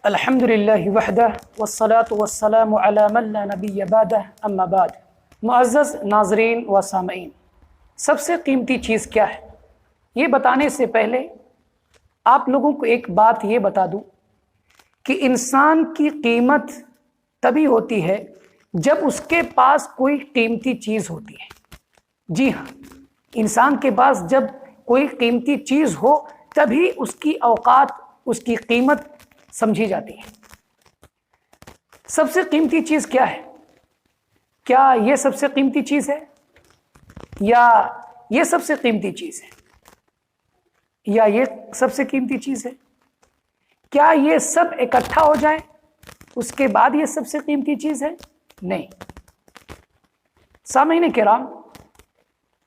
الحمدللہ وحدہ والصلاة والسلام علی من لا نبی بعدہ اما بعد۔ معزز ناظرین و سامعین، سب سے قیمتی چیز کیا ہے یہ بتانے سے پہلے آپ لوگوں کو ایک بات یہ بتا دوں کہ انسان کی قیمت تبھی ہوتی ہے جب اس کے پاس کوئی قیمتی چیز ہوتی ہے۔ جی ہاں، انسان کے پاس جب کوئی قیمتی چیز ہو تبھی اس کی اوقات، اس کی قیمت سمجھی جاتی ہے۔ سب سے قیمتی چیز کیا ہے؟ کیا یہ سب سے قیمتی چیز ہے، یا یہ سب سے قیمتی چیز ہے، یا یہ سب سے قیمتی چیز ہے؟ کیا یہ سب اکٹھا ہو جائے اس کے بعد یہ سب سے قیمتی چیز ہے؟ نہیں۔ سامعین کرام،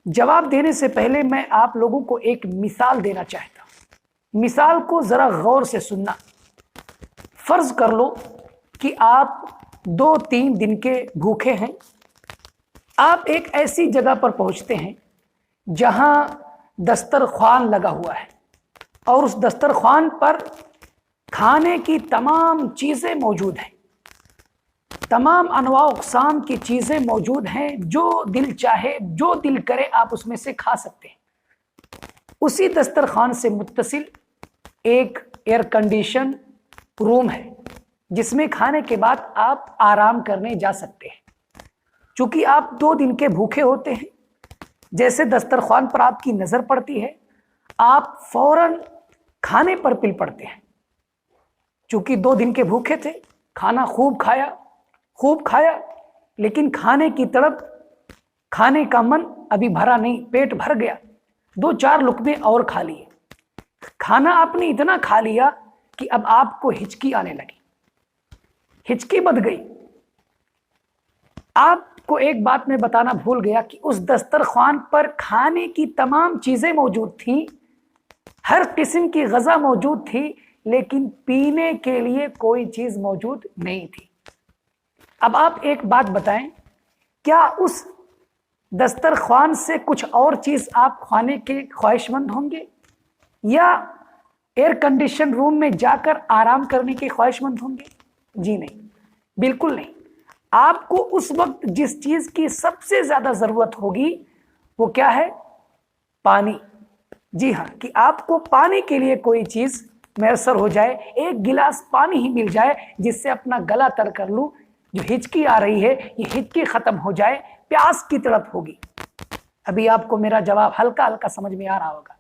جواب دینے سے پہلے میں آپ لوگوں کو ایک مثال دینا چاہتا ہوں۔ مثال کو ذرا غور سے سننا۔ فرض کر لو کہ آپ 2-3 دن کے بھوکے ہیں۔ آپ ایک ایسی جگہ پر پہنچتے ہیں جہاں دسترخوان لگا ہوا ہے، اور اس دسترخوان پر کھانے کی تمام چیزیں موجود ہیں، تمام انواع و اقسام کی چیزیں موجود ہیں، جو دل چاہے، جو دل کرے آپ اس میں سے کھا سکتے ہیں۔ اسی دسترخوان سے متصل ایک ایئر کنڈیشن روم ہے جس میں کھانے کے بعد آپ آرام کرنے جا سکتے ہیں۔ چونکہ آپ 2 دن کے بھوکے ہوتے ہیں، جیسے دسترخوان پر آپ کی نظر پڑتی ہے آپ فوراً کھانے پر پل پڑتے ہیں۔ چونکہ 2 دن کے بھوکے تھے، کھانا خوب کھایا، لیکن کھانے کی طرف، کھانے کا من ابھی بھرا نہیں، پیٹ بھر گیا، 2-4 لقمے اور کھا لیے۔ کھانا آپ نے اتنا کھا لیا کہ اب آپ کو ہچکی آنے لگی، ہچکی بد گئی۔ آپ کو ایک بات میں بتانا بھول گیا کہ اس دسترخوان پر کھانے کی تمام چیزیں موجود تھیں، ہر قسم کی غذا موجود تھی، لیکن پینے کے لیے کوئی چیز موجود نہیں تھی۔ اب آپ ایک بات بتائیں، کیا اس دسترخوان سے کچھ اور چیز آپ کھانے کے خواہش مند ہوں گے، یا ایئر کنڈیشن روم میں جا کر آرام کرنے کے خواہش مند ہوں گے؟ جی نہیں، بالکل نہیں۔ آپ کو اس وقت جس چیز کی سب سے زیادہ ضرورت ہوگی وہ کیا ہے؟ پانی۔ جی ہاں، کہ آپ کو پانی کے لیے کوئی چیز میسر ہو جائے، ایک گلاس پانی ہی مل جائے جس سے اپنا گلا تر کر لوں، جو ہچکی آ رہی ہے یہ ہچکی ختم ہو جائے، پیاس کی تڑپ ہوگی۔ ابھی آپ کو میرا جواب ہلکا ہلکا سمجھ میں آ رہا ہوگا،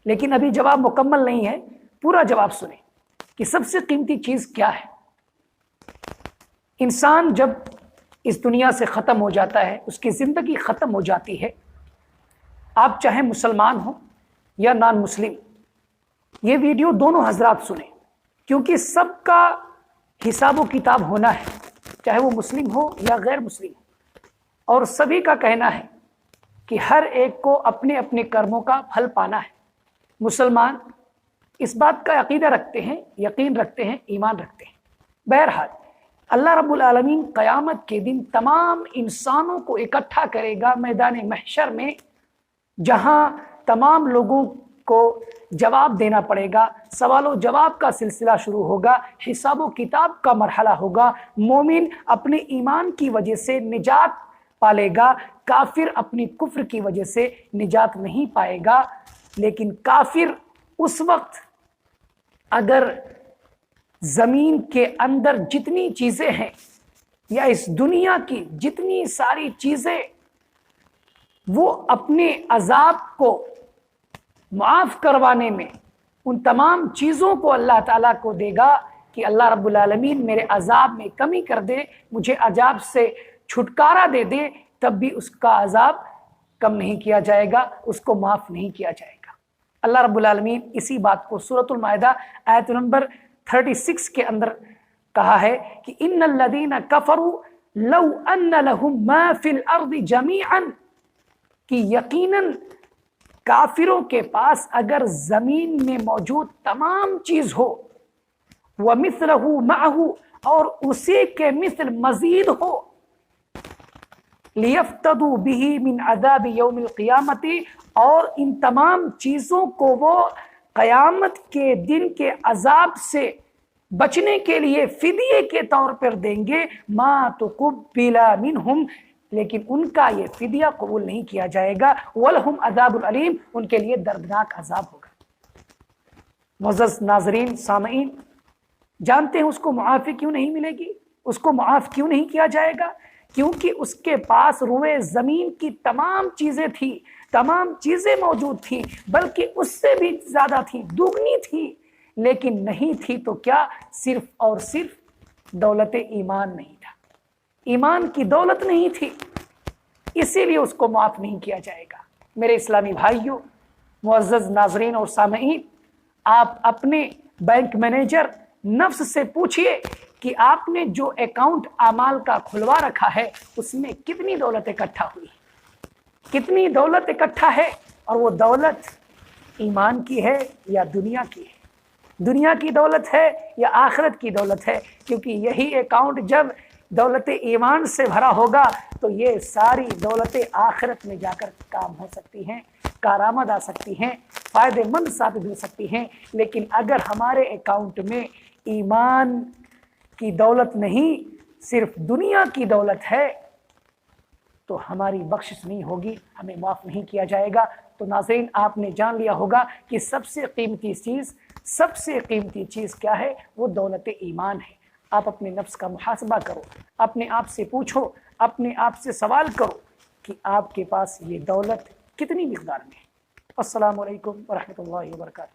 لیکن ابھی جواب مکمل نہیں ہے، پورا جواب سنیں کہ سب سے قیمتی چیز کیا ہے۔ انسان جب اس دنیا سے ختم ہو جاتا ہے، اس کی زندگی ختم ہو جاتی ہے، آپ چاہے مسلمان ہو یا نان مسلم، یہ ویڈیو دونوں حضرات سنیں، کیونکہ سب کا حساب و کتاب ہونا ہے، چاہے وہ مسلم ہو یا غیر مسلم ہو، اور سبھی کا کہنا ہے کہ ہر ایک کو اپنے اپنے کرموں کا پھل پانا ہے۔ مسلمان اس بات کا عقیدہ رکھتے ہیں، یقین رکھتے ہیں، ایمان رکھتے ہیں۔ بہرحال اللہ رب العالمین قیامت کے دن تمام انسانوں کو اکٹھا کرے گا میدان محشر میں، جہاں تمام لوگوں کو جواب دینا پڑے گا، سوال و جواب کا سلسلہ شروع ہوگا، حساب و کتاب کا مرحلہ ہوگا۔ مومن اپنے ایمان کی وجہ سے نجات پالے گا، کافر اپنی کفر کی وجہ سے نجات نہیں پائے گا۔ لیکن کافر اس وقت اگر زمین کے اندر جتنی چیزیں ہیں، یا اس دنیا کی جتنی ساری چیزیں، وہ اپنے عذاب کو معاف کروانے میں ان تمام چیزوں کو اللہ تعالیٰ کو دے گا کہ اللہ رب العالمین میرے عذاب میں کمی کر دے، مجھے عذاب سے چھٹکارا دے دے، تب بھی اس کا عذاب کم نہیں کیا جائے گا، اس کو معاف نہیں کیا جائے گا۔ اللہ رب العالمین اسی بات کو سورۃ المائدہ آیت نمبر 36 کے اندر کہا ہے کہ ان الذین کفروا لو ان لهم ما فی الارض جمیعا، کہ یقیناً کافروں کے پاس اگر زمین میں موجود تمام چیز ہو، ومثلہ معہ، اور اسی کے مثل مزید ہو، لیفتدوا بہ من عذاب یوم القیامت، اور ان تمام چیزوں کو وہ قیامت کے دن کے عذاب سے بچنے کے لیے فدیے کے طور پر دیں گے، ما تقبل منہم، لیکن ان کا یہ فدیہ قبول نہیں کیا جائے گا، ولہم عذاب العلیم، ان کے لیے دردناک عذاب ہوگا۔ معزز ناظرین سامعین، جانتے ہیں اس کو معافی کیوں نہیں ملے گی؟ اس کو معاف کیوں نہیں کیا جائے گا؟ کیونکہ اس کے پاس روئے زمین کی تمام چیزیں تھی، تمام چیزیں موجود تھیں، بلکہ اس سے بھی زیادہ تھی، دگنی تھی، لیکن نہیں تھی تو کیا؟ صرف اور صرف دولت ایمان نہیں تھا، ایمان کی دولت نہیں تھی، اسی لیے اس کو معاف نہیں کیا جائے گا۔ میرے اسلامی بھائیوں، معزز ناظرین اور سامعین، آپ اپنے بینک مینیجر نفس سے پوچھئے کہ آپ نے جو اکاؤنٹ اعمال کا کھلوا رکھا ہے اس میں کتنی دولت اکٹھا ہوئی، کتنی دولت اکٹھا ہے، اور وہ دولت ایمان کی ہے یا دنیا کی ہے، دنیا کی دولت ہے یا آخرت کی دولت ہے؟ کیونکہ یہی اکاؤنٹ جب دولت ایمان سے بھرا ہوگا تو یہ ساری دولتیں آخرت میں جا کر کام ہو سکتی ہیں، کارآمد آ سکتی ہیں، فائدہ مند ثابت ہو سکتی ہیں۔ لیکن اگر ہمارے اکاؤنٹ میں ایمان کی دولت نہیں، صرف دنیا کی دولت ہے، تو ہماری بخشش نہیں ہوگی، ہمیں معاف نہیں کیا جائے گا۔ تو ناظرین، آپ نے جان لیا ہوگا کہ سب سے قیمتی چیز کیا ہے؟ وہ دولت ایمان ہے۔ آپ اپنے نفس کا محاسبہ کرو، اپنے آپ سے پوچھو، اپنے آپ سے سوال کرو کہ آپ کے پاس یہ دولت کتنی مقدار میں ہے۔ السلام علیکم ورحمۃ اللہ وبرکاتہ۔